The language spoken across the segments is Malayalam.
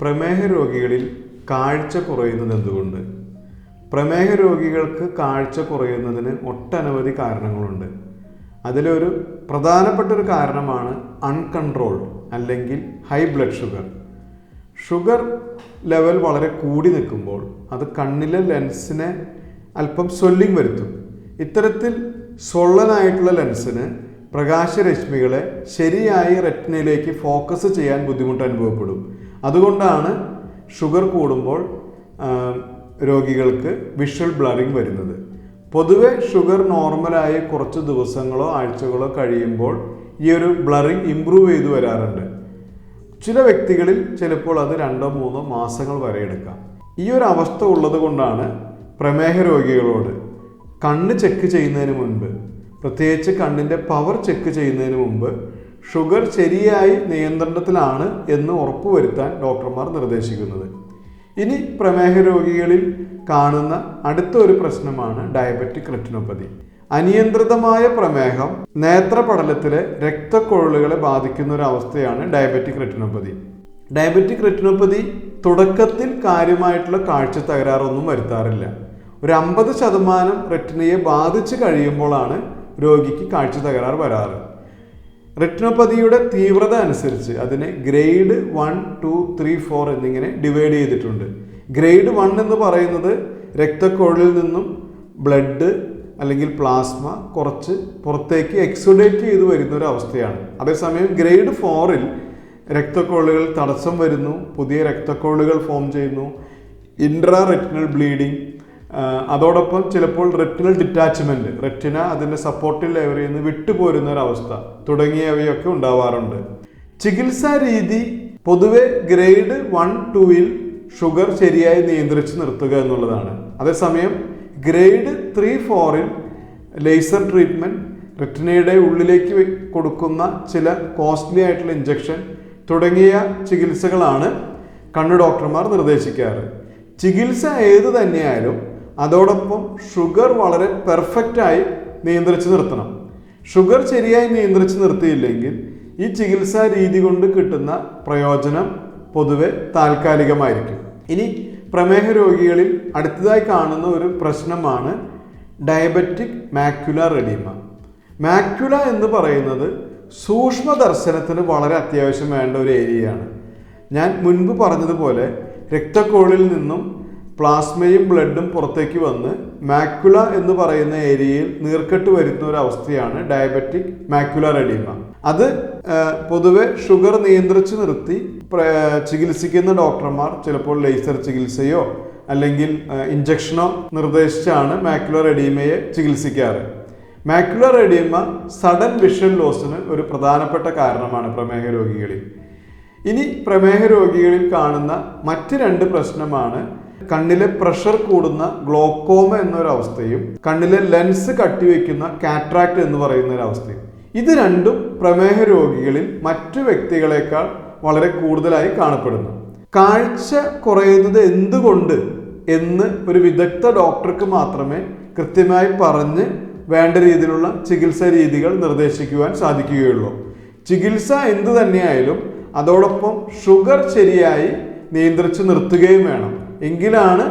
പ്രമേഹ രോഗികളിൽ കാഴ്ച കുറയുന്നത് എന്തുകൊണ്ട്? പ്രമേഹ രോഗികൾക്ക് കാഴ്ച കുറയുന്നതിന് ഒട്ടനവധി കാരണങ്ങളുണ്ട്. അതിലൊരു പ്രധാനപ്പെട്ട ഒരു കാരണമാണ് അൺകൺട്രോൾഡ് അല്ലെങ്കിൽ high blood sugar. Sugar level വളരെ കൂടി നിൽക്കുമ്പോൾ അത് കണ്ണിലെ ലെൻസിനെ അല്പം സ്വെല്ലിംഗ് വരുത്തും. ഇത്തരത്തിൽ സ്വള്ളനായിട്ടുള്ള ലെൻസിന് പ്രകാശരശ്മികളെ ശരിയായി റെറ്റിനയിലേക്ക് ഫോക്കസ് ചെയ്യാൻ ബുദ്ധിമുട്ട് അനുഭവപ്പെടും. അതുകൊണ്ടാണ് ഷുഗർ കൂടുമ്പോൾ രോഗികൾക്ക് വിഷ്വൽ ബ്ലറിംഗ് വരുന്നത്. പൊതുവെ ഷുഗർ നോർമലായി കുറച്ച് ദിവസങ്ങളോ ആഴ്ചകളോ കഴിയുമ്പോൾ ഈ ഒരു ബ്ലറിംഗ് ഇംപ്രൂവ് ചെയ്തു വരാറുണ്ട്. ചില വ്യക്തികളിൽ ചിലപ്പോൾ അത് 2-3 മാസങ്ങൾ വരെ എടുക്കാം. ഈ ഒരു അവസ്ഥ ഉള്ളത് കൊണ്ടാണ് പ്രമേഹ രോഗികളോട് കണ്ണ് ചെക്ക് ചെയ്യുന്നതിന് മുൻപ്, പ്രത്യേകിച്ച് കണ്ണിൻ്റെ പവർ ചെക്ക് ചെയ്യുന്നതിന് മുമ്പ് ഷുഗർ ശരിയായി നിയന്ത്രണത്തിലാണ് എന്ന് ഉറപ്പുവരുത്താൻ ഡോക്ടർമാർ നിർദ്ദേശിക്കുന്നത്. ഇനി പ്രമേഹ രോഗികളിൽ കാണുന്ന അടുത്ത ഒരു പ്രശ്നമാണ് ഡയബറ്റിക് റെറ്റിനോപ്പതി. അനിയന്ത്രിതമായ പ്രമേഹം നേത്രപടലത്തിലെ രക്തക്കൊഴലുകളെ ബാധിക്കുന്ന ഒരു അവസ്ഥയാണ് ഡയബറ്റിക് റെറ്റിനോപ്പതി. ഡയബറ്റിക് റെറ്റിനോപ്പതി തുടക്കത്തിൽ കാര്യമായിട്ടുള്ള കാഴ്ച തകരാറൊന്നും വരുത്താറില്ല. ഒരു 50% റെറ്റിനയെ ബാധിച്ച് കഴിയുമ്പോഴാണ് രോഗിക്ക് കാഴ്ച തകരാർ വരാറ്. റെറ്റിനോപ്പതിയുടെ തീവ്രത അനുസരിച്ച് അതിനെ ഗ്രേഡ് 1, 2, 3, 4 എന്നിങ്ങനെ ഡിവൈഡ് ചെയ്തിട്ടുണ്ട്. ഗ്രേഡ് 1 എന്ന് പറയുന്നത് രക്തക്കൊഴലിൽ നിന്നും ബ്ലഡ് അല്ലെങ്കിൽ പ്ലാസ്മ കുറച്ച് പുറത്തേക്ക് എക്സുഡേറ്റ് ചെയ്ത് വരുന്ന ഒരു അവസ്ഥയാണ്. അതേസമയം ഗ്രേഡ് 4-ൽ രക്തക്കൊഴലുകൾ തടസ്സം വരുന്നു, പുതിയ രക്തക്കൊഴലുകൾ ഫോം ചെയ്യുന്നു, ഇൻട്രാ റെറ്റിനൽ ബ്ലീഡിങ്, അതോടൊപ്പം ചിലപ്പോൾ റെറ്റിനൽ ഡിറ്റാച്ച്മെൻറ്റ്, റെറ്റിന അതിൻ്റെ സപ്പോർട്ടീവ് ലെയറിൽ നിന്ന് വിട്ടുപോരുന്ന ഒരവസ്ഥ തുടങ്ങിയവയൊക്കെ ഉണ്ടാവാറുണ്ട്. ചികിത്സാ രീതി പൊതുവെ ഗ്രേഡ് 1, 2-ൽ ഷുഗർ ശരിയായി നിയന്ത്രിച്ച് നിർത്തുക എന്നുള്ളതാണ്. അതേസമയം ഗ്രേഡ് 3, 4-ൽ ലേസർ ട്രീറ്റ്മെൻറ്റ്, റെറ്റിനയുടെ ഉള്ളിലേക്ക് കൊടുക്കുന്ന ചില കോസ്റ്റ്ലി ആയിട്ടുള്ള ഇഞ്ചക്ഷൻ തുടങ്ങിയ ചികിത്സകളാണ് കണ്ണ് ഡോക്ടർമാർ നിർദ്ദേശിക്കാറ്. ചികിത്സ ഏത് തന്നെയായാലും അതോടൊപ്പം ഷുഗർ വളരെ പെർഫെക്റ്റായി നിയന്ത്രിച്ച് നിർത്തണം. ഷുഗർ ശരിയായി നിയന്ത്രിച്ച് നിർത്തിയില്ലെങ്കിൽ ഈ ചികിത്സാ രീതി കൊണ്ട് കിട്ടുന്ന പ്രയോജനം പൊതുവെ താൽക്കാലികമായിരിക്കും. ഇനി പ്രമേഹ രോഗികളിൽ അടുത്തതായി കാണുന്ന ഒരു പ്രശ്നമാണ് ഡയബറ്റിക് മാക്യുലാർ എഡീമ. മാക്യുല എന്ന് പറയുന്നത് സൂക്ഷ്മ ദർശനത്തിന് വളരെ അത്യാവശ്യം വേണ്ട ഒരു ഏരിയയാണ്. ഞാൻ മുൻപ് പറഞ്ഞതുപോലെ രക്തക്കൊഴലിൽ നിന്നും പ്ലാസ്മയും ബ്ലഡും പുറത്തേക്ക് വന്ന് മാക്യുല എന്ന് പറയുന്ന ഏരിയയിൽ നീർക്കെട്ട് വരുന്ന ഒരു അവസ്ഥയാണ് ഡയബറ്റിക് മാക്യുലാർ എഡീമ. അത് പൊതുവെ ഷുഗർ നിയന്ത്രിച്ച് നിർത്തി ചികിത്സിക്കുന്ന ഡോക്ടർമാർ ചിലപ്പോൾ ലേസർ ചികിത്സയോ അല്ലെങ്കിൽ ഇഞ്ചക്ഷനോ നിർദ്ദേശിച്ചാണ് മാക്യുലർ എഡീമയെ ചികിത്സിക്കാറ്. മാക്യുലർ എഡീമ സഡൻ വിഷൻ ലോസിന് ഒരു പ്രധാനപ്പെട്ട കാരണമാണ് പ്രമേഹ രോഗികളിൽ. ഇനി പ്രമേഹ രോഗികളിൽ കാണുന്ന മറ്റ് 2 പ്രശ്നമാണ് കണ്ണിലെ പ്രഷർ കൂടുന്ന ഗ്ലോക്കോമ എന്നൊരവസ്ഥയും കണ്ണിലെ ലെൻസ് കട്ടിവെക്കുന്ന കാറ്ററാക്ട് എന്ന് പറയുന്ന ഒരു അവസ്ഥയും. ഇത് രണ്ടും പ്രമേഹ രോഗികളിൽ മറ്റു വ്യക്തികളെക്കാൾ വളരെ കൂടുതലായി കാണപ്പെടുന്നു. കാഴ്ച കുറയുന്നത് എന്തുകൊണ്ട് എന്ന് ഒരു വിദഗ്ധ ഡോക്ടർക്ക് മാത്രമേ കൃത്യമായി പറഞ്ഞ് വേണ്ട രീതിയിലുള്ള ചികിത്സാ രീതികൾ നിർദ്ദേശിക്കുവാൻ സാധിക്കുകയുള്ളൂ. ചികിത്സ എന്തു തന്നെയായാലും അതോടൊപ്പം ഷുഗർ ശരിയായി നിയന്ത്രിച്ച് നിർത്തുകയും വേണം. എങ്കിലാണ്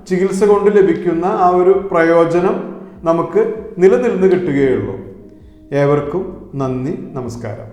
ചികിത്സ കൊണ്ട് ലഭിക്കുന്ന ആ ഒരു പ്രയോജനം നമുക്ക് നിലനിന്ന് കിട്ടുകയുള്ളൂ. ഏവർക്കും നന്ദി, നമസ്കാരം.